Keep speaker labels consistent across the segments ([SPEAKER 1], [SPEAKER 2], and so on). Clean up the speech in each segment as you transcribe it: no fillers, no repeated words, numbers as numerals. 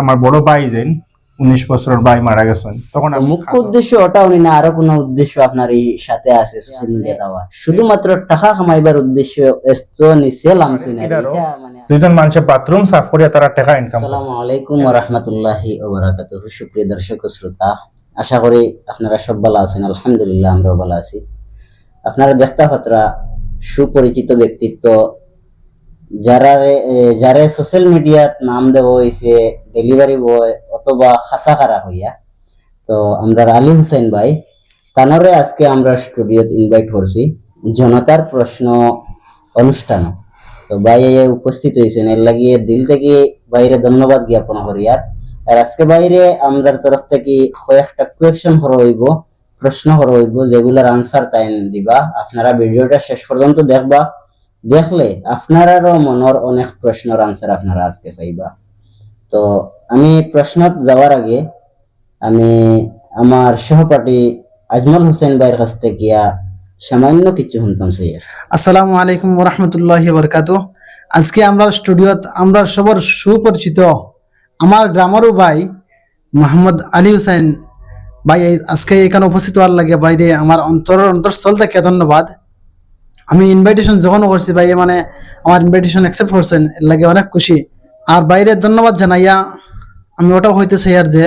[SPEAKER 1] আমার বড় ভাই যেন 19 বছরের ভাই মারা গেছেন, তখন আমি
[SPEAKER 2] মুখ্য উদ্দেশ্য ওটাও না, আরো কোনো উদ্দেশ্য আপনার এই সাথে আছে সোশ্যাল মিডিয়া দেওয়া? শুধুমাত্র টাকা কামাইবার উদ্দেশ্য এsto ni selam sina এটা মানে
[SPEAKER 1] দুইজন মানুষের বাথরুম সাফ করিয়া তারা টাকা ইনকাম করে।
[SPEAKER 2] আসসালামু আলাইকুম ওয়া রাহমাতুল্লাহি ওয়া বারাকাতুহু। সুপ্রিয় দর্শক ও শ্রোতা, আশা করি আপনারা সব ভালো আছেন। আলহামদুলিল্লাহ আমরাও ভালো আছি। আপনারা দেখতে পাত্রা সুপরিচিত ব্যক্তিত্ব যারা সোশ্যাল মিডিয়াত নাম দেওয়া হয়েছে ডেলিভারি বয় অথবা খাসা খারা হইয়া, তো আমরা আলী হুসেন ভাই তানরে আজকে আমরা স্টুডিওতে ইনভাইট করছি জনতার প্রশ্ন অনুষ্ঠান। তো ভাই উপস্থিত হয়েছেন, এর লাগিয়ে দিল থেকে বাইরে ধন্যবাদ জ্ঞাপন করি। আর আজকে বাইরে আমরা তরফ থেকে কয়েকটা কোয়েশ্চন করা হইব, প্রশ্ন করা হইব, যেগুলোর আনসার তাই দিবা। আপনারা ভিডিওটা শেষ পর্যন্ত দেখবা, দেখলে আপনারারও মনের অনেক প্রশ্নের আনসার আপনারা আজকে পাইবা। তো আমি প্রশ্ন যাওয়ার আগে আমি আমার সহপাঠী আজমল হোসেন ভাইয়ের কাছ থেকে সামান্য কিছু শুনতাম। সৈয়দ
[SPEAKER 3] আসসালামু আলাইকুম ওয়া রাহমাতুল্লাহি ওয়া বারাকাতুহু। আজকে আমরা স্টুডিওত আমরা সবার সুপরিচিত আমার গ্রামেরও ভাই মোহাম্মদ আলী হুসেন ভাই আজকে এখানে উপস্থিত হওয়ার লাগে বাইরে আমার অন্তরস্থল থেকে ধন্যবাদ। আমি ইনভাইটেশন যখন করছি ভাই মানে আমার ইনভাইটেশন অ্যাকসেপ্ট করছেন, এর লাগে অনেক খুশি। আর বাইরে ধন্যবাদ জানাইয়া আমি ওটাও হইতে চাই আর যে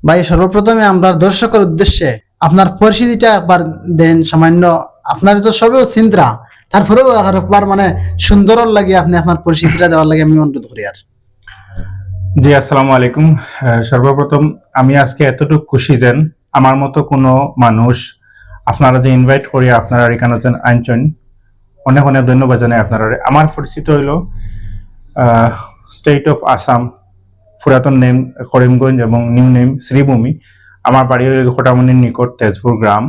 [SPEAKER 3] ভাই সর্বপ্রথমে আমরা দর্শকের উদ্দেশ্যে আপনার পরিচিতিটা একবার দেন সামান্য। আপনার তো সবেও চিন্তা, তারপরেও একবার মানে সুন্দর লাগে আপনি আপনার পরিচিতিটা দেওয়ার লাগে আমি অনুরোধ করি। আর
[SPEAKER 1] জি আসসালামু আলাইকুম। সর্বপ্রথম আমি আজকে এতটুকু খুশি যেন আমার মতো কোনো মানুষ আপনারা যে ইনভাইট করি আপনারা এখানে যেন আনছেন, অনেক অনেক ধন্যবাদ জানাই আপনারা। আমার পরিচিত হইল স্টেট অফ আসাম, পুরাতন নেম করিমগঞ্জ এবং নিউ নেম শ্রীভূমি। আমার বাড়ি হইল খোটামনির নিকট তেজপুর গ্রাম।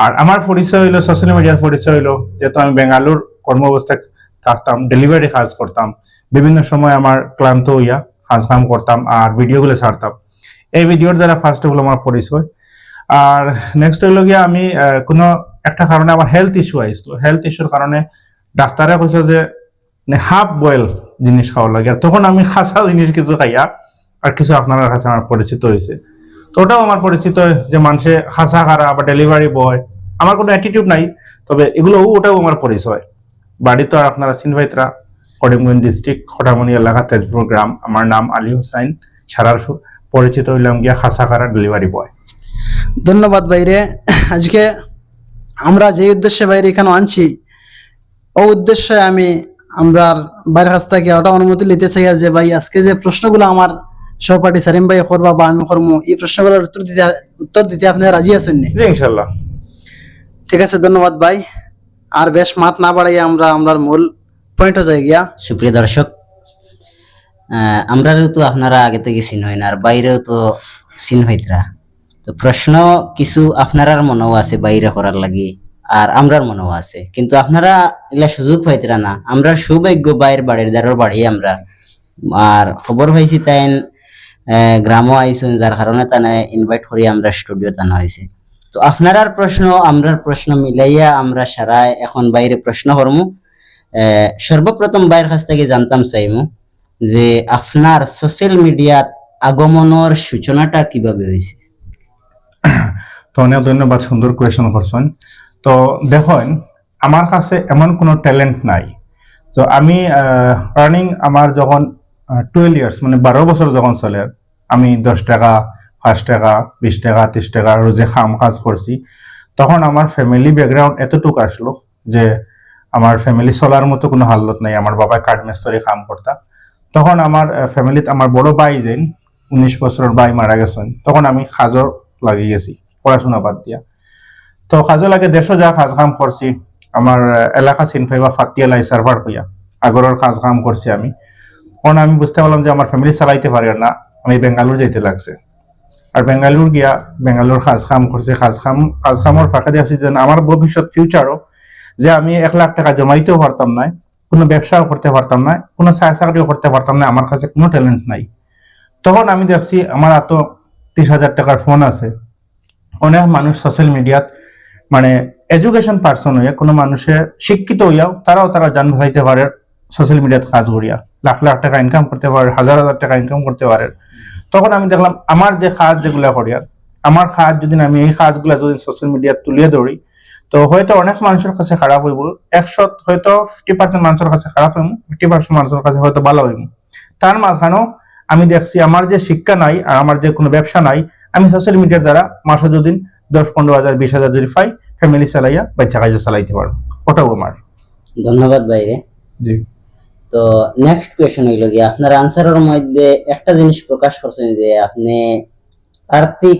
[SPEAKER 1] আর আমার পরিচয় হইলো সোশ্যাল মিডিয়ার পরিচয় হইলো যেহেতু আমি বেঙ্গালুর কর্মাবস্থায় থাকতাম, ডেলিভারি কাজ করতাম, বিভিন্ন সময় আমার ক্লান্ত হইয়া কাজ কাম করতাম আর ভিডিওগুলো ছাড়তাম। এই ভিডিওর দ্বারা ফার্স্ট হলো আমার পরিচয়। আর নেক্সট হইল গিয়া আমি কোনো একটা কারণে আমার হেলথ ইস্যু আইছিল। হেলথ ইস্যুর কারণে ডাক্তারে কইছিল যে হাফ বয়েল জিনিস খাওয়া লাগে। আর তখন আমি খাসা জিনিস কিছু খাইয়া আর কিছু আপনার কাছে আমার পরিচিত হয়েছে। তো ওটাও আমার পরিচিত যে মানুষে খাসা খারা বা ডেলিভারি বয়, আমার কোনো অ্যাটিটিউড নাই, তবে এগুলো ওটাও আমার পরিচয়। বাড়ি তো আর আপনারা সিনভাইতরা, করিমগঞ্জ ডিস্ট্রিক্ট, খোটামনি এলাকা, তেজপুর গ্রাম। আমার নাম আলী হুসাইন, সারার পরিচিত হইলাম গিয়া খাসা খারা ডেলিভারি বয়।
[SPEAKER 3] ধন্যবাদ বাইরে। আজকে আমরা যে উদ্দেশ্যে বাইরে এখানে আনছি ও উদ্দেশ্যে আমরা বাইরের কাছ থেকে ওটা অনুমতি নিতে চাই। আর যে ভাই আজকে যে প্রশ্নগুলো আমার সহপাঠী সারিম ভাই করবা বা আমি করবো, এই প্রশ্নগুলোর উত্তর দিতে আপনি রাজি আছেন?
[SPEAKER 1] জি ইনশাল্লাহ।
[SPEAKER 3] ঠিক আছে, ধন্যবাদ ভাই। আর বেশ মাত না বাড়াই আমরা মূল পয়েন্টে যাই গিয়া।
[SPEAKER 2] সুপ্রিয় দর্শক, আমরাও তো আপনারা আগে থেকে চিন হয় না, আর বাইরেও তো চিন হইতরা। তো প্রশ্ন কিছু আপনারার মনেও আছে বাইরে করার লাগি, আর আমরার মনেও আছে, কিন্তু আপনারা এগুলা সুযোগ পাইতরা না। আমরা সৌভাগ্য বাইরের বাড়ির দ্বারার বাড়ি আমরা। আর খবর পাইছি তাই গ্রামও আইসুন, যার কারণে তানে ইনভাইট করি আমরা স্টুডিও টানা হয়েছে। তো আপনার প্রশ্ন আমরার প্রশ্ন মিলাইয়া আমরা সারা এখন বাইরে প্রশ্ন করমু। সর্বপ্রথম বাইরের কাছ থেকে জানতাম চাইমু যে আপনার সোশ্যাল মিডিয়াত আগমনের সূচনাটা কিভাবে হয়েছে?
[SPEAKER 1] তো অনেক ধন্যবাদ, সুন্দর কোয়েশন করছেন। তো দেখুন, আমার কাছে এমন কোনো ট্যালেন্ট নাই। তো আমি আর্নিং আমার যখন 12 ইয়ার্স মানে 12 বছর যখন চলে, আমি 10 টাকা, 5 টাকা, 20 টাকা, 30 টাকা রোজে কাজ করছি। তখন আমার ফ্যামিলি ব্যাকগ্রাউন্ড এতটুকু আসলো যে আমার ফ্যামিলি চলার মতো কোনো হালত নাই। আমার বাবা কাঠ মিস্ত্রি কাম করতাম। তখন আমার ফ্যামিলিতে আমার বড় ভাই যেন 19 বছরের ভাই মারা গেছেন, তখন আমি কাজও লাগিয়ে গেছি পড়াশোনা বাদ দিয়া। তো কাজও লাগে দেশও যা কাজ কাম করছি। আমার এলাকা চিনফাইবা ফাতিয়ালাই সার্ভার হইয়া আগরের কাজ কাম করছি আমি। কারণ আমি বুঝতে পারলাম যে আমার ফ্যামিলি চালাইতে পারে না, আমি বেঙ্গালুর যাইতে লাগছে। আর বেঙ্গালুর গিয়া বেঙ্গালুর কাজ কাম করছি। কাজ কামর ফাঁকা দিয়ে আসছি যে আমার ভবিষ্যৎ ফিউচারও যে আমি 1 লাখ টাকা জমাইতেও পারতাম না, কোনো ব্যবসাও করতে পারতাম না, কোনো চাকরিও করতে পারতাম না, আমার কাছে কোনো ট্যালেন্ট নাই। তখন আমি দেখছি আমার এত 30,000 টাকার ফোন আছে। অনেক মানুষ সোশ্যাল মিডিয়াত মানে এডুকেশন পার্সন হইয়া, কোনো মানুষের শিক্ষিত হইয়াও তারা জান ভাইতে পারে সোশ্যাল মিডিয়াত কাজ করিয়া। লাখ লাখ টাকা ইনকাম করতে পারে, হাজার হাজার টাকা ইনকাম করতে পারে। তখন আমি দেখলাম আমার যে কাজ যেগুলা করি আর আমার কাজ যদি আমি এই কাজগুলা যদি সোশ্যাল মিডিয়া তুলিয়ে ধরি, তো হয়তো অনেক মানুষের কাছে খারাপ হইব, 100 হয়তো 50% মানুষের কাছে খারাপ হইব, 50% মানুষের কাছে হয়তো ভালো হইব। তার মাঝখানেও আমি দেখছি আমার যে শিক্ষা নাই আর আমার যে কোনো ব্যবসা নাই, আমি সোশ্যাল মিডিয়ার দ্বারা মাসে যদি 10-15,000 20,000 যদি পাই, ফ্যামিলি চালাইয়া বাচ্চা কাজে চালাইতে পারবো, ওটাও আমার।
[SPEAKER 2] ধন্যবাদ বাইরে।
[SPEAKER 1] জি
[SPEAKER 2] তো নেক্সট কোয়েশ্চন হইল গিয়ে আপনার আনসারের মধ্যে একটা জিনিস প্রকাশ করছেন যে আপনি আর্থিক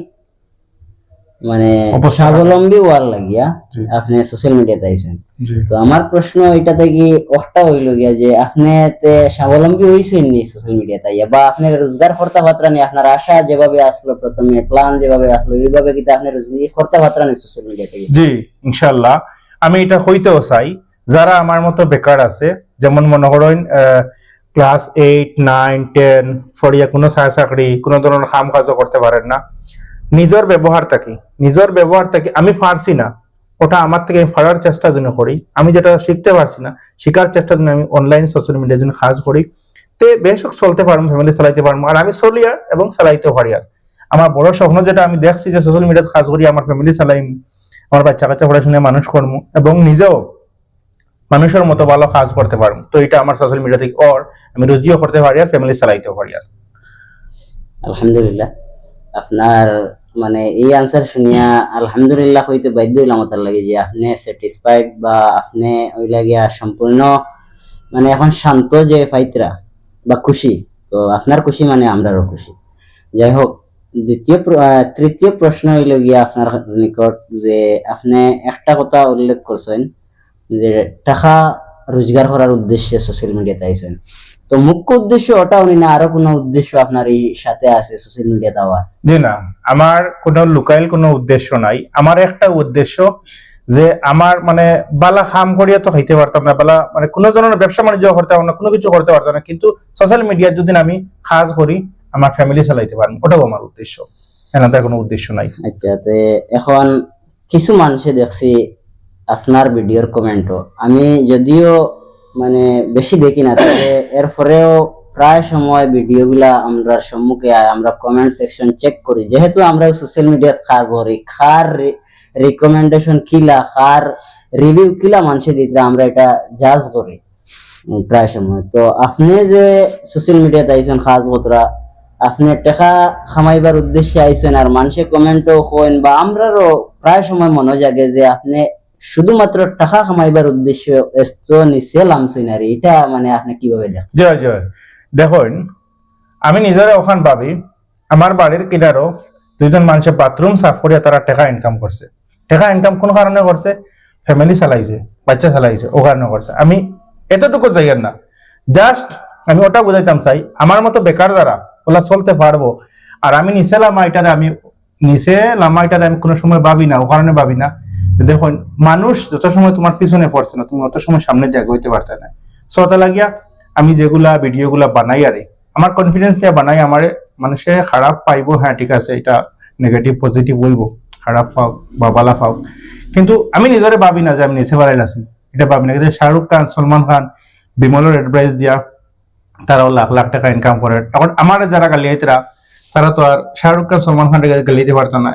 [SPEAKER 2] মানে
[SPEAKER 1] অবশ্যই।
[SPEAKER 2] স্বাবলম্বী হওয়ার লাগিয়া
[SPEAKER 1] জি।
[SPEAKER 2] আপনি সোশ্যাল মিডিয়াতে আইছেন।
[SPEAKER 1] জি
[SPEAKER 2] তো আমার প্রশ্ন এটা থেকে একটা হইল গিয়া যে আপনি স্বাবলম্বী হয়েছেন নি সোশ্যাল মিডিয়াতে আইয়া, বা আপনি রোজগার করতে পারতেন আপনার আশা যেভাবে আসলো প্রথমে প্ল্যান যেভাবে আসলো এইভাবে কিন্তু আপনি রোজগার করতে পারতেন সোশ্যাল মিডিয়া থেকে?
[SPEAKER 1] জি ইনশাল্লাহ আমি এটা হইতেও চাই। যারা আমার মতো বেকার আছে, যেমন মনে করেন ক্লাস 8, 9, 10 ফরিয়া কোনো চাকরি কোনো ধরনের কাম কাজও করতে পারেন না, নিজের ব্যবহার থাকি আমি পারছি না, ওটা আমার থেকে আমি পারার চেষ্টা জন্য করি। আমি যেটা শিখতে পারছি না, শিকার চেষ্টার জন্য আমি অনলাইন সোশ্যাল মিডিয়ার জন্য কাজ করি, তে বেশ চলতে পারবো, ফ্যামিলি চালাইতে পারবো, আর আমি চলি আর এবং চালাইতেও পারি। আর আমার বড় স্বপ্ন যেটা আমি দেখছি যে সোশ্যাল মিডিয়াতে কাজ করি, আমার ফ্যামিলি চালাইম, আমার বাচ্চা কাচ্চা পড়াশোনা মানুষ করবো এবং নিজেও মানুষের মতো ভালো কাজ করতে পারবো। তো এটা আমার সোশ্যাল মিডিয়া থেকে ওর আমি রুজিও করতে পারি আর ফ্যামিলি চালাইতেও পারি। আর
[SPEAKER 2] আলহামদুলিল্লাহ, আপনার মানে এই আনসার শুনিয়া আলহামদুলিল্লাহ হইতে বাধ্য হইলাম তার লাগে যে আপনি স্যাটিসফাইড বা আপনি ওই লাগিয়া সম্পূর্ণ মানে এখন শান্ত যে ফাইতরা বা খুশি। তো আপনার খুশি মানে আমরারও খুশি। যাই হোক, তৃতীয় প্রশ্ন হইল গিয়া আপনার নিকট যে আপনি একটা কথা উল্লেখ করছেন যে টাকা রোজগার করার উদ্দেশ্যে সোশ্যাল মিডিয়াতে আইছেন। তো মুখ্য উদ্দেশ্য ওটা উনি না আরো কোনো উদ্দেশ্য আপনার এই সাথে আছে সোশ্যাল মিডিয়াতে আওয়ার?
[SPEAKER 1] জি না, আমার কোনো লুকাইল কোনো উদ্দেশ্য নাই। আমার একটা উদ্দেশ্য যে আমার মানে বালা খাম করিয়া তো খাইতে পারতাম না, বালা মানে কোনো ধরনের ব্যবসা বাণিজ্য করতে পারতাম না, কোনো কিছু করতে পারতাম না, কিন্তু সোশ্যাল মিডিয়ার যদি আমি কাজ করি আমার ফ্যামিলি চালাইতে পারবো, ওটাও আমার উদ্দেশ্য, এনাদের কোনো উদ্দেশ্য নাই।
[SPEAKER 2] আচ্ছা, তো এখন কিছু মানুষে দেখছি আপনার ভিডিওর কমেন্টও, আমি যদিও মানে বেশি দেখি না, তবে এরপরেও প্রায় সময় ভিডিওগুলা আমরা সম্মুখে আয়, আমরা কমেন্ট সেকশন চেক করি, যেহেতু আমরা সোশ্যাল মিডিয়াত কাজ করি, কার রিকমেন্ডেশন কিলা কার রিভিউ কিলা মানুষে দিতে আমরা এটা জাজ করি প্রায় সময়। তো আপনি যে সোশ্যাল মিডিয়াতে আইছেন কাজ কতরা, আপনি টাকা খামাইবার উদ্দেশ্যে আইছেন আর মানুষের কমেন্টও কইন বা আমরারও প্রায় সময় মনে জাগে যে আপনি শুধুমাত্র টাকা কামাইবার উদ্দেশ্য এসতো নিচে লামছেন, আর এটা মানে আপনি কিভাবে দেখেন?
[SPEAKER 1] জয় জয়, দেখুন আমি নিজের ওখান ভাবি আমার বাড়ির কিনারও দুইজন মানুষের বাথরুম সাফ করিয়া তারা টাকা ইনকাম করছে। টাকা ইনকাম কোন কারণে করছে? ফ্যামিলি চালাইছে, বাচ্চা চালাইছে, ও কারণে করছে। আমি এতটুকু যাইয়ের না, জাস্ট আমি ওটা বুঝাইতাম চাই আমার মতো বেকার যারা ওলা চলতে পারবো। আর আমি নিচে লামাইটারে আমি কোনো সময় ভাবি না, ও কারণে ভাবি না দেখুন মানুষ যত সময় তোমার পিছনে পড়ছে না তুমি অত সময় সামনে দিয়ে এগোইতে পারতে না। সো ওটা লাগিয়া আমি যেগুলা ভিডিও গুলা বানাই আরে আমার কনফিডেন্স দিয়ে বানাই, আমার মানুষে খারাপ পাইবো, হ্যাঁ ঠিক আছে, এটা নেগেটিভ পজিটিভ বলবো, খারাপ পাও বা বালা পাও, কিন্তু আমি নিজরে ভাবি না যে আমি নিচে বাড়াই আছি, এটা ভাবি না। কিন্তু শাহরুখ খান, সলমান খান, বিমলের অ্যাডভাইস দিয়া তারাও লাখ লাখ টাকা ইনকাম করে। এখন আমার যারা গালিয়াইতরা তারা তো আর শাহরুখ খান, সলমান খান গালিয়ে পারতো না।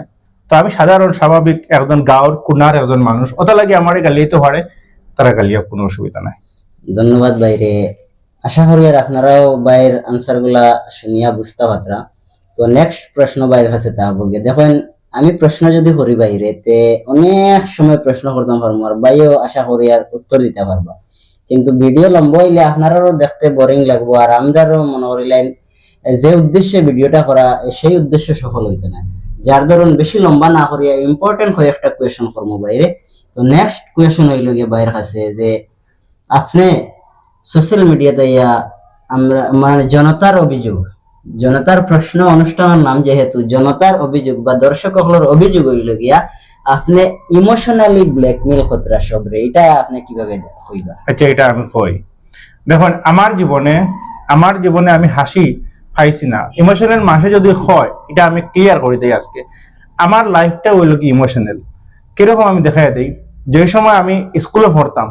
[SPEAKER 1] তো আমি সাধারণ স্বাভাবিক একজন গাঁওর কুনার একজন মানুষ, ওটা লাগে আমার গালিয়ে তো পারে, তারা গালিয়া কোনো অসুবিধা নাই।
[SPEAKER 2] ধন্যবাদ বাইরে, আশা করি আর আপনারাও বাইরের আনসার গুলা শুনিয়া বুঝতে পারতরা। তো নেক্সট প্রশ্ন বাইরের কাছে তা বগে দেখেন, আমি প্রশ্ন যদি করি বাইরে তে অনেক সময় প্রশ্ন করতাম পারবো আর বাইও আশা করি আর উত্তর দিতে পারবো, কিন্তু ভিডিও লম্বা হইলে আপনারাও দেখতে বোরিং লাগবো আর আমরাও মনে করিলেন যে উদ্দেশ্যে ভিডিওটা করা সেই উদ্দেশ্য সফল হইতো না। যার ধরুন বেশি লম্বা না করিয়া ইম্পর্টেন্ট হয়ে একটা কোয়েশন করবো বাইরে। তো নেক্সট কোয়েশন হইল গিয়ে বাইরের কাছে যে আপনি সোশ্যাল মিডিয়াতে আমরা মানে জনতার অভিযোগ, জনতার প্রশ্ন অনুষ্ঠানের নাম যেহেতু জনতার অভিযোগ বা দর্শক সকলের অভিযোগ হইল গিয়া আপনি ইমোশনালি ব্ল্যাকমেল খতরা সবরে, এটা আপনি কিভাবে হইবা?
[SPEAKER 1] আচ্ছা, এটা আমি কই দেখুন আমার জীবনে আমি হাসি পাইছি না, ইমোশনাল মাসে যদি হয় এটা আমি ক্লিয়ার করে দিই আজকে। আমার লাইফটা হইল কি ইমোশনাল, কিরকম আমি দেখাই দিই। যে সময় আমি স্কুলে পড়তাম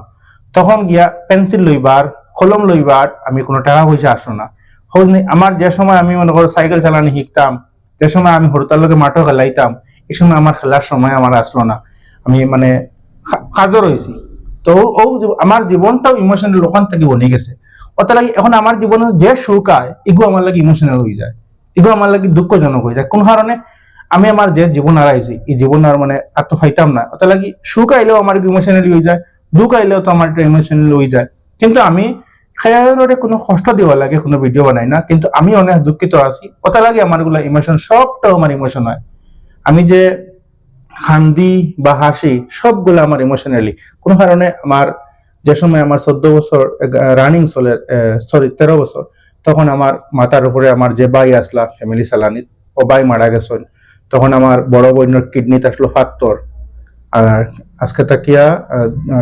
[SPEAKER 1] তখন গিয়া পেন্সিল লইবার, কলম লইবার আমি কোনো টাকা পয়সা আসলো না। খোঁজ নেই আমার যে সময় আমি মনে করো সাইকেল চালানি শিখতাম, যে সময় আমি হরতাল লোকে মাঠও খেলাইতাম, এই সময় আমার খেলার সময় আমার আসলো না। আমি মানে কাজও রয়েছি। তো আমার জীবনটাও ইমোশনাল ওখান থেকে বনে গেছে। অত লাগে এখন আমার জীবনে যে সুখ আয় এগুলো আমার লাগে ইমোশনাল হয়ে যায়, এগুলো আমার লাগে দুঃখজনক হয়ে যায়। কোন কারণে আমি আমার যে জীবন হারাইছি এই জীবন আর মানে আর তো ফাইতাম না। অত লাগে সুখ আইলেও আমার ইমোশনালি হয়ে যায়, দুঃখ আইলেও তো আমার ইমোশনালি হয়ে যায়। কিন্তু আমি খেয়ারে কোনো কষ্ট দেওয়া লাগে কোনো ভিডিও বানাই না, কিন্তু আমি অনেক দুঃখিত আছি। অত লাগে আমার গুলা ইমোশন সবটাও আমার ইমোশন হয়। আমি যে কান্দি বা হাসি সবগুলো আমার ইমোশনালি। কোন কারণে আমার যে সময় আমার 14 বছর রানিং চলে, সরি 13 বছর, তখন আমার মাথার উপরে আমার যে ভাই আসলা ফ্যামিলি চালানি, ও ভাই মারা গেছেন। তখন আমার বড় বোনের কিডনিতে আসলো ফাত্তর। আর আজকে তাকিয়া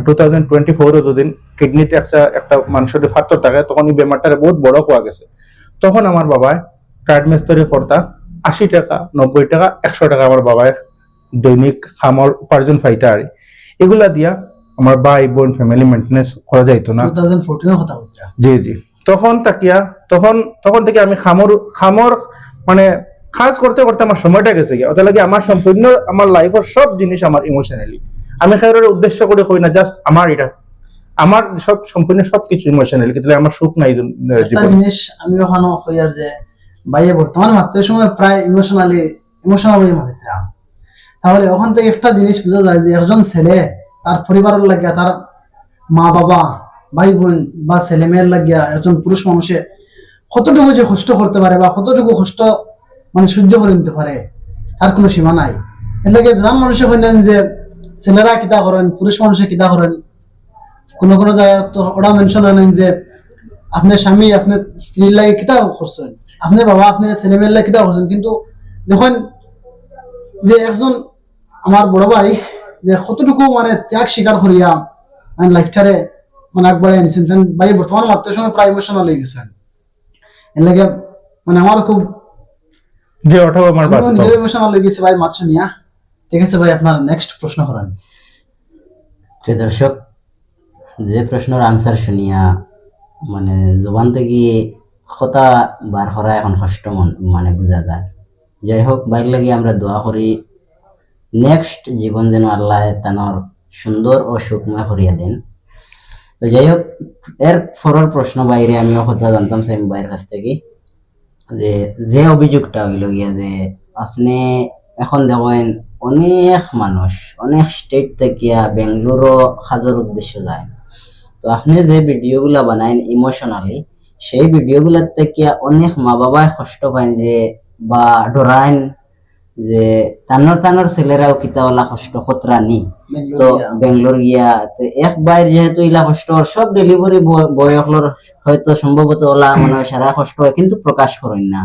[SPEAKER 1] 2024 যদিন কিডনিতে একটা মানুষের ফাত্তর থাকে, তখন এই বেমারটারে বহুত বড় হওয়া গেছে। তখন আমার বাবায় কার্ড মিস্ত্রি করতা 80 টাকা 90 টাকা 100 টাকা আমার বাবায় দৈনিক খামর উপার্জন ফাইতা। আর এগুলা দিয়া আমার ভাই বোন ফ্যামিলি মেনটেনেন্স করা যাইতো না।
[SPEAKER 3] 2014 এর কথা বলছি।
[SPEAKER 1] জি জি। তখন তাকিয়া তখন থেকে আমি খামর মানে কাজ করতে করতে আমার সময়টা গেছে গিয়া। ওটা লাগে আমার সম্পূর্ণ আমার লাইফের সব জিনিস আমার ইমোশনালি। আমি কারোর উদ্দেশ্য করে কই না, জাস্ট আমার এটা আমার সব সম্পূর্ণ সবকিছু ইমোশনালি। কিন্তু আমার সুখ নাই
[SPEAKER 3] একটা
[SPEAKER 1] জীবনে।
[SPEAKER 3] জিনিস আমি ওখানে কইয়ার যে ভাইয়া বর্তমান মাত্র সময় প্রায় ইমোশনাল হয়ে মাত্রা। তাহলে ওখান থেকে একটা জিনিস বোঝা যায় যে একজন ছেলে তার পরিবারের লাগিয়া, তার মা বাবা ভাই বোন বা ছেলে মেয়ের লাগিয়া একজন পুরুষ মানুষে কতটুকু যে কষ্ট করতে পারে বা কতটুকু কষ্ট মানে সহ্য করে নিতে পারে তার কোনো সীমা নাই। এর লাগে গ্রাম মানুষে কইলেন যে ছেলেরা কিতা করেন, পুরুষ মানুষে কিতা করেন। কোন কোন জায়গায় তো ওরা মেনশন হয় যে আপনার স্বামী আপনার স্ত্রীর লাগে কিতা করছেন, আপনার বাবা আপনার ছেলে মেয়ের লাগে কিতা করছেন। কিন্তু দেখুন যে একজন আমার বড় ভাই যে কতটুকু মানে ত্যাগ স্বীকার করিয়া মানে লাইফটারে মানে একবারে আনছেন ভাই, বর্তমান মাত্র সময় প্রায় ইমোশনাল হয়ে গেছেন। এর লাগে মানে আমার খুব
[SPEAKER 1] যে ওটাও আমার বাস্তব।
[SPEAKER 3] ইমোশনাল হয়ে গেছে ভাই মাত্র নিয়া। ঠিক আছে ভাই, আপনার নেক্সট প্রশ্ন করেন।
[SPEAKER 2] প্রিয় দর্শক, যে প্রশ্নের আনসার শুনিয়া মানে জবান থেকে কথা বার করা এখন কষ্ট মানে বোঝা যায়। যাই হোক, বাইর লাগে আমরা দোয়া করি নেক্সট জীবন যেন আল্লাহ তানোর সুন্দর ও সুখময় করিয়া দেন। তো যাই হোক, এর পরের প্রশ্ন বাইরে আমিও কথা জানতাম সাইম ভাইয়ের কাছ থেকে যে অভিযোগটা হইল গিয়া যে আপনি এখন দেখেন অনেক মানুষ অনেক স্টেট থেকে বেঙ্গালুরু কাজের উদ্দেশ্য যায়। তো আপনি যে ভিডিওগুলা বানাইন ইমোশনালি, সেই ভিডিওগুলার থেকে অনেক মা বাবায় কষ্ট পায় যে বা ডরাইন যে তানোর ছেলেরাও কিতাওয়ালা কষ্ট কতরা নি। তো বেঙ্গলোর গিয়া তো একবার যেহেতু ইলা কষ্ট সব ডেলিভারি বয় হলোর হয়তো সম্ভবত ওলা মনে হয় সারা কষ্ট হয়, কিন্তু প্রকাশ করেন না।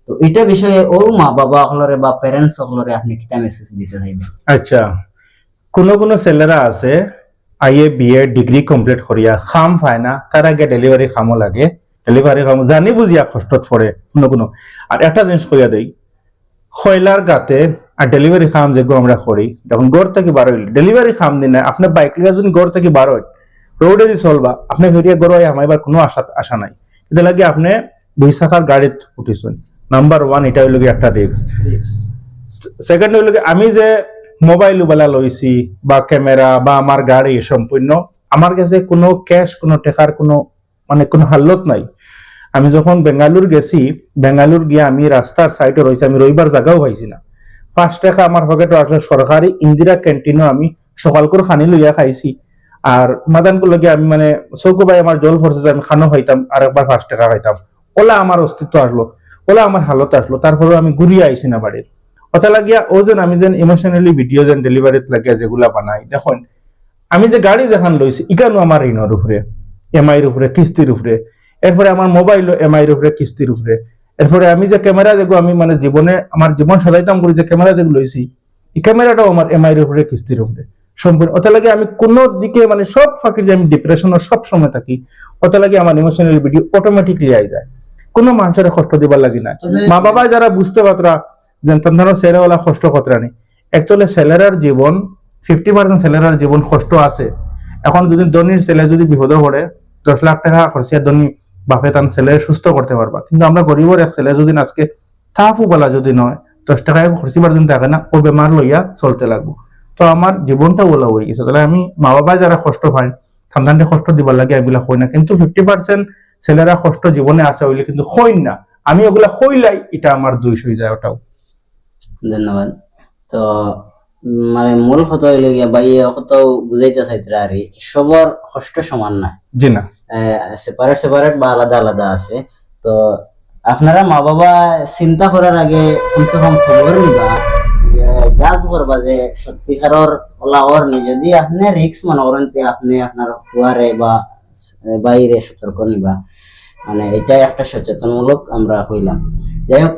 [SPEAKER 2] তো এটা বিষয়ে ও মা বাবা হলরে বা প্যারেন্টস হলরে আপনি কিতা মেসেজ দিতে চাইবেন?
[SPEAKER 1] আচ্ছা, কোন ছেলেরা আছে আইএ বিএ ডিগ্রি কমপ্লিট করিয়া খাম পায় না, তার আগে ডেলিভারি খামও লাগে। ডেলিভারি খাম জানি বুঝিয়া কষ্টত পড়ে কোনো। আর একটা জিনিস কইয়া দেই, খয়লার গাতে আর ডেলিভারি খাম যেগুলো আমরা করি, যখন গড় থেকে বার হইল ডেলিভারি খাম দিন না, আপনার বাইক লিয়া যদি গড় থেকে বার হয় রোডে দিয়ে চলবা, আপনি ফিরিয়ে গড় আমাইবার কোনো আশা নাই। এটা লাগে আপনি 2 চাকার গাড়িত উঠিছেন, নাম্বার 1 এটা হইল একটা রিস্ক। সেকেন্ড হইল আমি যে মোবাইল বেলা লইছি বা ক্যামেরা বা আমার গাড়ি সম্পূর্ণ আমার কাছে কোনো ক্যাশ কোনো টাকার কোনো মানে কোনো হাল্লত নাই। আমি যখন বেঙ্গালুর গেছি, বেঙ্গালুর গিয়ে আমি রাস্তার সাইডে রয়েছি, আমি রবিবার জায়গাও পাইছি না। 5 টাকা আমার পকেটে আসলে সরকারি ইন্দিরা ক্যান্টিনও আমি সকাল করে খানি লইয়া খাইছি। আর মাদানপুর লগে আমি মানে চৌকো ভাই আমার জল ফরছে আমি খানো খাইতাম, আর একবার 5 টাকা খাইতাম। ওলা আমার অস্তিত্ব আসলো, ওলা আমার হালত আসলো, তারপরে আমি ঘুরিয়ে আইছি না বাড়ির। কথা লাগিয়া ও যেন আমি যেন ইমোশনালি ভিডিও যেন ডেলিভারিত লাগিয়া যেগুলা বানাই, দেখুন আমি যে গাড়ি যেখান লইছি ইকানো আমার ঋণের উপরে, এমআইর উপরে, কিস্তির উপরে। এরপরে আমার মোবাইল এমআইর উপরে, কিস্তির উপরে। এরপরে আমি যে ক্যামেরা যেগুলো আমি মানে জীবনে আমার জীবন সাজাইতাম করি যে ক্যামেরা যেগুলো লইছি, এই ক্যামেরাটাও আমার এমআইর উপরে, কিস্তির উপরে সম্পূর্ণ। ওটা লাগে আমি কোনো দিকে মানে সব ফাঁকি যে আমি ডিপ্রেশনের সব সময় থাকি, ওটা লাগে আমার ইমোশনাল ভিডিও অটোমেটিকলি আই যায়। কোনো মানুষের কষ্ট দিবার লাগি না। মা বাবা যারা বুঝতে পারতরা যে তাদের ছেলেওয়ালা কষ্ট কতরা নেই, একচুয়ালি ছেলেরার জীবন 50% ছেলেরার জীবন কষ্ট আছে। এখন যদি ধনির ছেলে যদি বিপদে পড়ে 10 লাখ টাকা খরচিয়া ধনী বাপে তার ছেলে সুস্থ করতে পারবা, কিন্তু আমরা গরিবের এক ছেলে যদি আজকে থাফু বলা যদি নয় 10 টাকায় খরচিবার যদি থাকে না, ও বেমার লইয়া চলতে লাগবো। তো আমার জীবনটা ওলা হয়ে গেছে। তাহলে আমি মা বাবা যারা কষ্ট পায় সন্তানকে কষ্ট দিবার লাগে এগুলা হই না, কিন্তু 50% ছেলেরা কষ্ট জীবনে আছে হইলে কিন্তু হই না। আমি ওগুলা হইলাই, এটা আমার দোষ হয়ে যায় ওটাও।
[SPEAKER 2] ধন্যবাদ। তো মানে মূল কথা হইলো গিয়া ভাই কথাও বুঝাইতে চাইতরা আর সবার কষ্ট সমান না,
[SPEAKER 1] জি না,
[SPEAKER 2] সেপারেট সেপারেট বা আলাদা আলাদা আছে। তো আপনারা মা বাবা চিন্তা করার আগে কমসে কম খবর নিবা, জাজ করবা যে সত্যিকারের ওলা ওর নি। যদি আপনি রিস্ক মনে করেন তে আপনি আপনার ফুয়ারে বা বাইরে সতর্ক নিবা, মানে এটাই একটা সচেতনমূলক আমরা হইলাম। যাই হোক,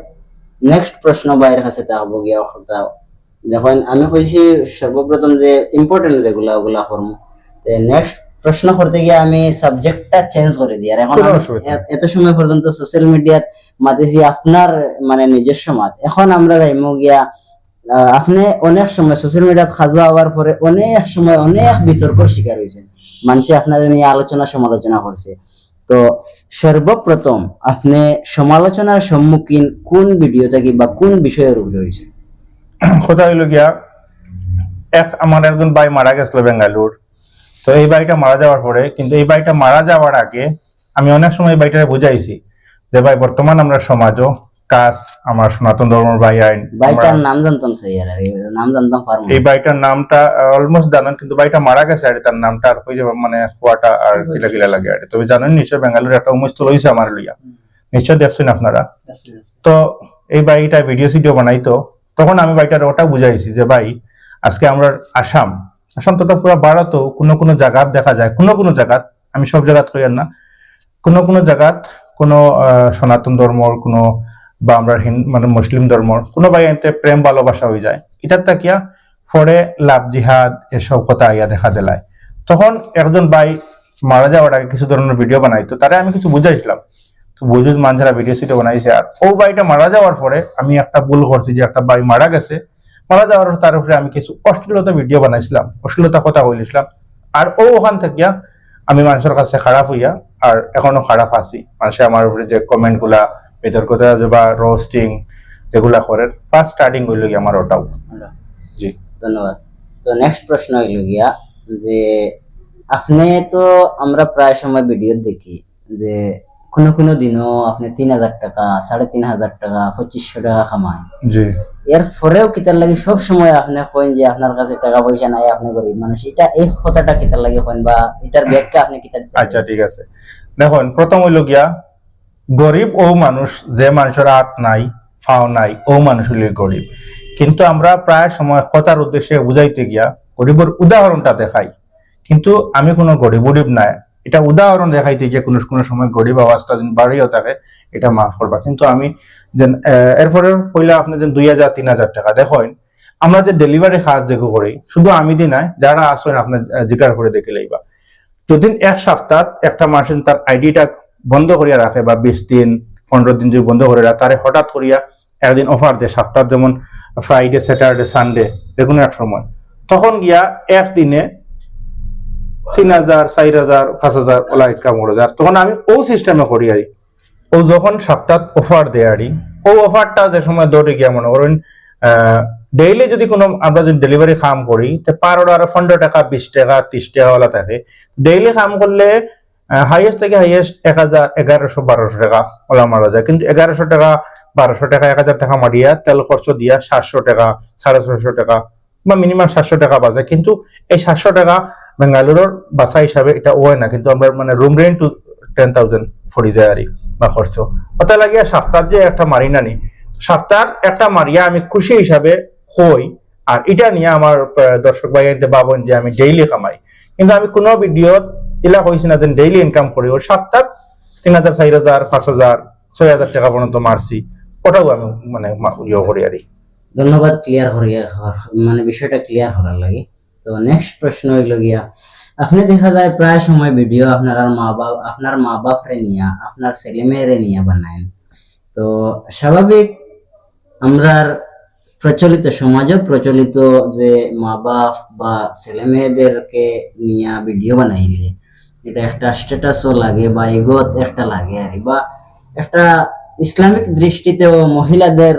[SPEAKER 2] নেক্সট প্রশ্ন বাইরের কাছে থাকবো গিয়া কথা। যখন আমি কইছি সর্বপ্রথম যে ইম্পর্টেন্ট যেগুলা ওগুলা করবো, তো নেক্সট প্রশ্ন করতে গিয়ে আমি সাবজেক্টটা চেঞ্জ করে দিই। আর এখন
[SPEAKER 1] কোনো
[SPEAKER 2] আমি
[SPEAKER 1] অসুবিধা নেই।
[SPEAKER 2] এত সময় পর্যন্ত সোশ্যাল মিডিয়াত মাতেছি আপনার মানে নিজস্ব মত, এখন আমরা যাইমু গিয়া আপনি অনেক সময় সোশ্যাল মিডিয়াত খাজা হওয়ার পরে অনেক সময় অনেক বিতর্কর শিকার হয়েছেন, মানুষে আপনার নিয়ে আলোচনা সমালোচনা করছে। তো সর্বপ্রথম আপনি সমালোচনার সম্মুখীন কোন ভিডিও থেকে বা কোন বিষয়ের উপরে হয়েছে?
[SPEAKER 1] কথা হইল গিয়া, আমার একজন ভাই মারা গেছিল বেঙ্গালুর। তো এই ভাইটা মারা যাওয়ার পরে, কিন্তু এই ভাইটা মারা যাওয়ার আগে আমি অনেক সময় এই ভাইটারে বুঝাইছি যে ভাই বর্তমান আমরা সমাজও কাস্ট, আমার সনাতন ধর্মের ভাই আইন,
[SPEAKER 2] ভাইটার নাম জানতাম স্যার, আর নাম জানতাম পারবো
[SPEAKER 1] এই ভাইটার নামটা অলমোস্ট জানেন, কিন্তু ভাইটা মারা গেছে আর তার নামটা আর কই যাবে মানে হওয়াটা আর কিলা কিলা লাগে আর। তবে জানেন নিশ্চয় বেঙ্গালুরে একটা উন্মস্থল হয়েছে আমার লইয়া, নিশ্চয় দেখছেন আপনারা। তো এই ভাইটা ভিডিও সিডিও বানাইতো, তখন আমি ভাইটার ওটা বুঝাইছি যে ভাই আজকে আমরা আসাম তথা পুরো ভারতও কোনো কোনো জায়গাত দেখা যায়, কোনো কোনো জায়গাত, আমি সব জায়গাত কইয়ার না, কোনো কোনো জায়গাত কোনো সনাতন ধর্মর কোনো বা আমরা মানে মুসলিম ধর্মর কোনো ভাই এতে প্রেম ভালোবাসা হয়ে যায়, এটার তাকিয়া পরে লাভ জিহাদ এসব কথা আইয়া দেখা দিলায়। তখন একজন ভাই মারা যাওয়ার আগে কিছু ধরনের ভিডিও বানাইতো, তারে আমি কিছু বুঝাইছিলাম, তো বুঝুজ মানুষেরা ভিডিও সিডিও বানাইছে। আর ও ভাইটা মারা যাওয়ার পরে আমি একটা ভুল করছি যে একটা ভাই মারা গেছে, মারা যাওয়ার তার উপরে আমি কিছু অশ্লীলতা ভিডিও বানাইছিলাম, অশ্লীলতা কথা বলেছিলাম। আর ও ওখান থেকে আমি মানুষের কাছে খারাপ হইয়া আর এখনো খারাপ আছি। মানুষে আমার উপরে যে কমেন্ট গুলা বিতর্কতা বা রোস্টিং যেগুলা করে, ফার্স্ট স্টার্টিং হইল গিয়া আমার ওটাও। জি
[SPEAKER 2] ধন্যবাদ। তো নেক্সট প্রশ্ন হইল গিয়া যে আপনি তো আমরা প্রায় সময় ভিডিও দেখি যে কোনো কোনো দিনও আপনি 3,000 টাকা, 3,500 টাকা, 2500 টাকা কামায়।
[SPEAKER 1] জি,
[SPEAKER 2] এর পরেও কিতার লাগে সব সময় আপনি কইন যে আপনার কাছে টাকা পয়সা নাই, আপনি গরিব মানুষ, এটা এই কথাটা কিতার লাগে কইন বা এটার ব্যাখ্যা আপনি কিতার?
[SPEAKER 1] আচ্ছা ঠিক আছে, দেখুন প্রথম হইল গিয়া গরিব ও মানুষ, যে মানুষের হাত নাই ফাও নাই ও মানুষ হইলে গরিব। কিন্তু আমরা প্রায় সময় কথার উদ্দেশ্যে বুঝাইতে গিয়া গরিবের উদাহরণটা দেখাই, কিন্তু আমি কোনো গরিব নাই, এটা উদাহরণ দেখাইতে গিয়ে কোনো কোনো সময় গরিব আওয়াজটা যদি বাড়িও থাকে এটা মাফ করবা। কিন্তু আমি যে এরপরে কইলা আপনি যে 2,000 3,000 টাকা, দেখুন আমরা যে ডেলিভারি কাজ যেগুলো করি, শুধু আমি দি নাই, যারা আসেন আপনার জিজ্ঞাসা করে দেখে লইবা। যদি এক সপ্তাহ একটা মাস তার আইডিটা বন্ধ করিয়া রাখে বা 20 দিন 15 দিন যদি বন্ধ করে রাখে, তারে হঠাৎ করিয়া একদিন অফার দেয় সপ্তাহ, যেমন ফ্রাইডে স্যাটারডে সানডে যে কোনো এক সময়, তখন গিয়া একদিনে 3,000 4,000 5,000 ওলা ইনকাম করে যায়। তখন আমি ও সিস্টেমে করি আর ও যখন সপ্তাহ অফার দেয় আর ও অফারটা যে সময় দৌড়ে গিয়া মনে করেন ডেইলি যদি কোনো আমরা যদি ডেলিভারি কাম করি তো পার অর্ডার 15 টাকা 20 টাকা 30 টাকা ওলা থাকে। ডেইলি কাম করলে হাইয়েস্ট থেকে হাইয়েস্ট 1,000 1100 1200 টাকা ওলা মারা যায়। কিন্তু 1100 টাকা 1200 টাকা 1,000 টাকা মারিয়া তেল খরচ দিয়া 700 টাকা 650 টাকা বা মিনিমাম 700 টাকা বাজে। কিন্তু এই 700 টাকা বেঙ্গালুরুর বাসা হিসাবে এটা হয় না, কিন্তু আমরা মানে রুম রেন্ট টু 10,000 ফরি যায় আর বা খরচ ওটা লাগিয়া সপ্তাহ যে একটা মারি নানি, সপ্তাহ একটা মারিয়া আমি খুশি হিসাবে হই। আর এটা নিয়ে আমার দর্শক ভাই ভাবেন যে আমি ডেইলি কামাই, কিন্তু আমি কোনো ভিডিও ইলা হয়েছি না যে ডেইলি ইনকাম করি। ওর সপ্তাহ 3,000 4,000 5,000 6,000 টাকা পর্যন্ত মারছি, ওটাও আমি মানে ইয়ে করি আর।
[SPEAKER 2] ধন্যবাদ ক্লিয়ার করিয়া, মানে বিষয়টা ক্লিয়ার করার লাগে। তো নেক্সট প্রশ্ন হইল গিয়া, আপনি দেখা যায় প্রায় সময় ভিডিও আপনার মা বাপরে নিয়া আপনার ছেলে মেয়েরে নিয়ে বানায়েন। তো স্বাভাবিক আমরার প্রচলিত সমাজও প্রচলিত যে মা বাপ বা ছেলে মেয়েদেরকে নিয়ে ভিডিও বানাইলে এটা একটা স্ট্যাটাসও লাগে বা এগোত একটা লাগে আর বা একটা ইসলামিক দৃষ্টিতেও মহিলাদের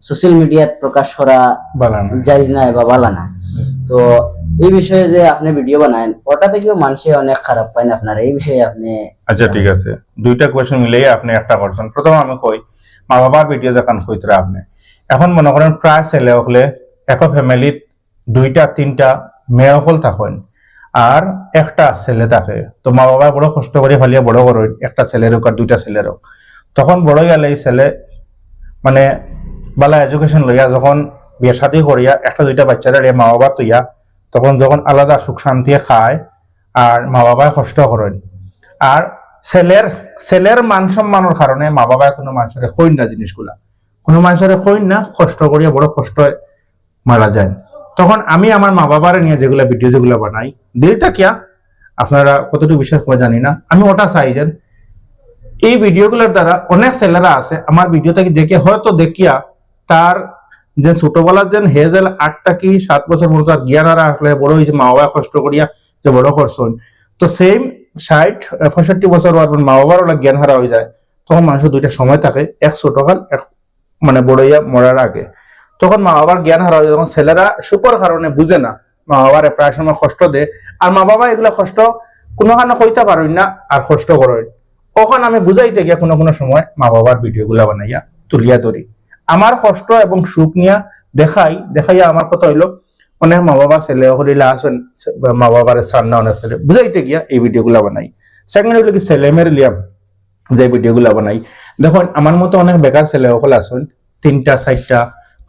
[SPEAKER 2] সোশ্যাল মিডিয়াত প্রকাশ করা
[SPEAKER 1] বালানা
[SPEAKER 2] জায়েজ না বা ভালো না। তো এই বিষয়ে যে আপনি ভিডিও বানান ওটা থেকেও মানুষে অনেক খারাপ পায় না আপনার এই বিষয়ে আপনি?
[SPEAKER 1] আচ্ছা ঠিক আছে, দুইটা কোয়েশ্চন মিলেই আপনি একটা করছেন। প্রথম আমি কই মা বাবার ভিডিও যখন কইতরা আপনি এখন মনে করেন প্রায় ছেলে হলে এক ফ্যামিলিত দুইটা তিনটা মেয়ে হল থাকেন আর একটা ছেলে থাকে, তো মা বাবা বড় কষ্ট করে ফালিয়া বড় করেন একটা ছেলের হোক আর দুইটা ছেলের হোক। তখন বড় গেলে এই ছেলে মানে বালা এডুকেশন লইয়া যখন বিয়ে শাদী করিয়া একটা দুইটা বাচ্চারা মা বাবা তৈয়া তখন যখন আলাদা সুখ শান্তি খায় আর মা বাবা কষ্ট করেন। আর ছেলের ছেলের মান সম্মানের কারণে মা বাবা কোনো মানুষের কইন না, জিনিসগুলা কোনো মানুষের কইন না, কষ্ট করিয়া বড় কষ্ট মারা যায়। তখন আমি আমার মা বাবার নিয়ে যেগুলা ভিডিও যেগুলো বানাই দিল থাকিয়া আপনারা কতটুকু বিশ্বাস করে জানি না, আমি ওটা চাইছেন এই ভিডিওগুলোর দ্বারা অনেক ছেলেরা আছে আমার ভিডিওটাকে দেখে হয়তো দেখিয়া তার যে ছোটবেলার যেন হেজেল 8 কি 7 বছর পর্যন্ত আর জ্ঞানারা আসলে বড় হয়েছে মা বাবা কষ্ট করিয়া যে বড় করছেন, তো সেম 60-65 বছর মা বাবার ওরা জ্ঞান হারা হয়ে যায়। তখন মানুষের দুইটা সময় থাকে, এক ছোটকাল এক মানে বড় হইয়া মরার আগে। তখন মা বাবার জ্ঞান হারা হয়ে যায়, তখন ছেলেরা সুখর কারণে বুঝে না মা বাবার প্রায় সময় কষ্ট দেয় আর মা বাবা এগুলা কষ্ট কোনোখানে কইতে পারেন না আর কষ্ট করেন। তখন আমি বুঝাইতে গিয়া কোনো কোনো সময় মা বাবার ভিডিও গুলা বানাইয়া তুলিয়া ধরি, আমার কষ্ট এবং সুখ নিয়া দেখাইয়া আমার কথা হইলো অনেক মা বাবা ছেলে হলিলা আসেন মা বাবার সান্না অনেক ছেলে বুঝাইতে গিয়া এই ভিডিও গুলা বানাই। সেকেন্ড হইলো কি ছেলে মেয়ের লিয়া যে ভিডিও গুলা বানাই, দেখুন আমার মতো অনেক বেকার ছেলে সকল আসেন 3টা 4টা